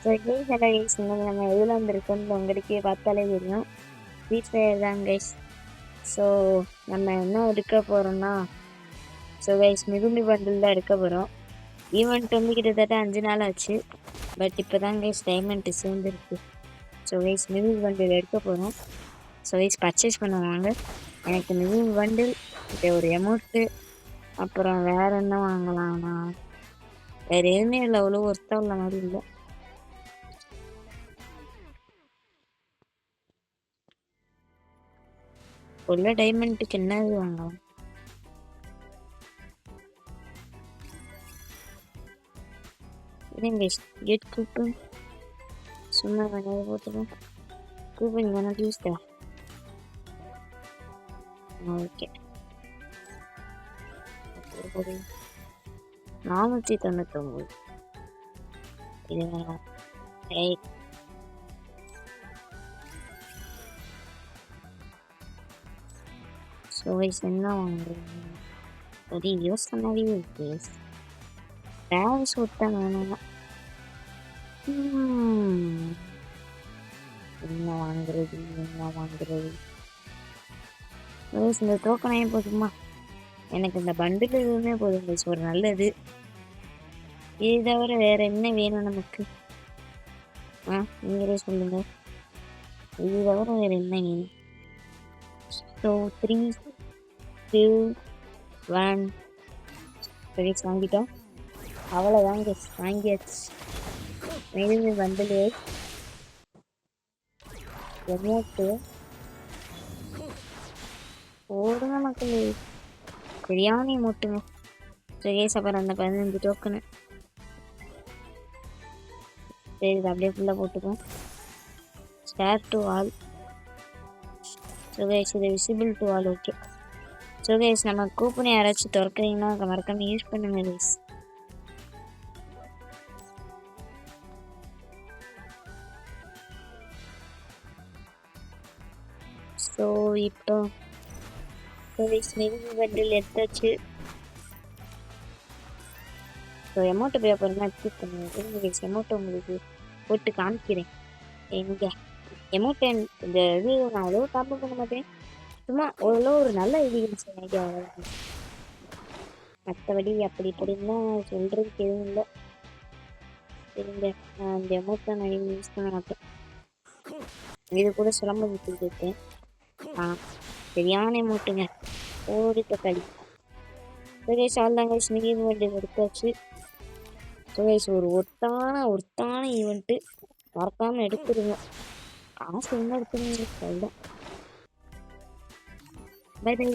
So guys hello guys, இன்னைக்கு நம்ம எதில் வந்திருக்கோம்னு உங்களுக்கே பார்த்தாலே தெரியும். ஃப்ரீ ஃபயர் தான் கைஸ். ஸோ நம்ம என்ன எடுக்க போகிறோம்னா, ஸோ கைஸ் மிகுமி பண்டில் தான் எடுக்க போகிறோம். ஈவெண்ட் வந்து கிட்டத்தட்ட 5 நாள் ஆச்சு. பட் இப்போ தான் கைஸ் டைமண்ட் சேர்ந்துருக்கு. ஸோ கைஸ் மிகுமி பண்டில் எடுக்க போகிறோம். ஸோ கைஸ் பர்ச்சேஸ் பண்ணுவாங்க. எனக்கு மிகுமி பண்டில், இப்போ ஒரு எமௌண்ட்டு, அப்புறம் வேறு என்ன வாங்கலாம்னா வேறு எதுவுமே இல்லை, அவ்வளோ ஒர்த்தாக உள்ள மாதிரி இல்லை. உள்ள டைமண்ட்டுக்கு என்னது வாங்கலாம்? இல்லைங்க கேட் கூப்பன் சும்மா வேணாலும் போட்டுருவோம். கூப்பன் வேணா யூஸ் தான். ஓகே 499 இது வேணாம். ரைட். ஸோ என்ன வாங்குறீங்க? ஒரு யோசனையே இருக்கு. டிராவல்ஸ் விட்டா வேணாம். என்ன வாங்குறது என்ன வாங்குறது? இந்த டோக்கனே போதுமா? எனக்கு இந்த பண்டில் எதுவுமே போதும். ஒரு நல்லது இது தவிர வேற என்ன வேணும் நமக்கு? நீங்களே சொல்லுங்க. இது தவிர வேற என்ன வேணும்? ஸோ 3, 2, 1 கைஸ் வாங்கிட்டோம். அவ்வளோதான் கைஸ், வாங்கியாச்சு. மெயிலுமே பண்டிலே எமௌண்ட்டு போடுங்க மக்களே, சரியான மூட்டுங்க. ஸோ கைஸ் அப்புறம் அந்த 15 டோக்கனு சரி இது அப்படியே ஃபுல்லாக போட்டுப்போம். Share to all. So guys இது visible to all. Okay. So guys நம்ம கூப்பனை யாராச்சும் திறக்கிறீங்கன்னா மறக்காம யூஸ் பண்ணுங்க கைஸ். ஸோ இப்போ மிகுமி பண்டில் எடுத்தாச்சு. ஸோ எமௌண்ட்டு பே பண்ணா சூஸ் பண்ணுவேன். கைஸ் எமௌண்ட்டு உங்களுக்கு போட்டு காமிக்கிறேன். எங்கே எமௌண்ட் இந்த இது நான் அவ்வளோ காப்பி பண்ண மாட்டேன். சும்மா அவ்வளோ ஒரு நல்ல எவிடன்ஸ் ஐடியா. மற்றபடி அப்படி இப்படின்லாம் சொல்கிறதுக்கு எதுவும் இல்லை. சரிங்க, நான் அந்த எமௌண்ட்டை நான் யூஸ் பண்ண மாட்டேன். இது கூட சுலம்ப விட்டுருக்கேன். சரியான எமௌண்ட்டுங்க. ஓடி தக்காளி. சுரேஷ் ஆள்தாங்க மிகுமி பண்டில் எடுத்தாச்சு. சுரேஷ் ஒரு ஒருத்தான ஈவெண்ட்டு மறக்காமல் எடுத்துருங்க. காசு என்ன எடுத்துருங்க. Bye by.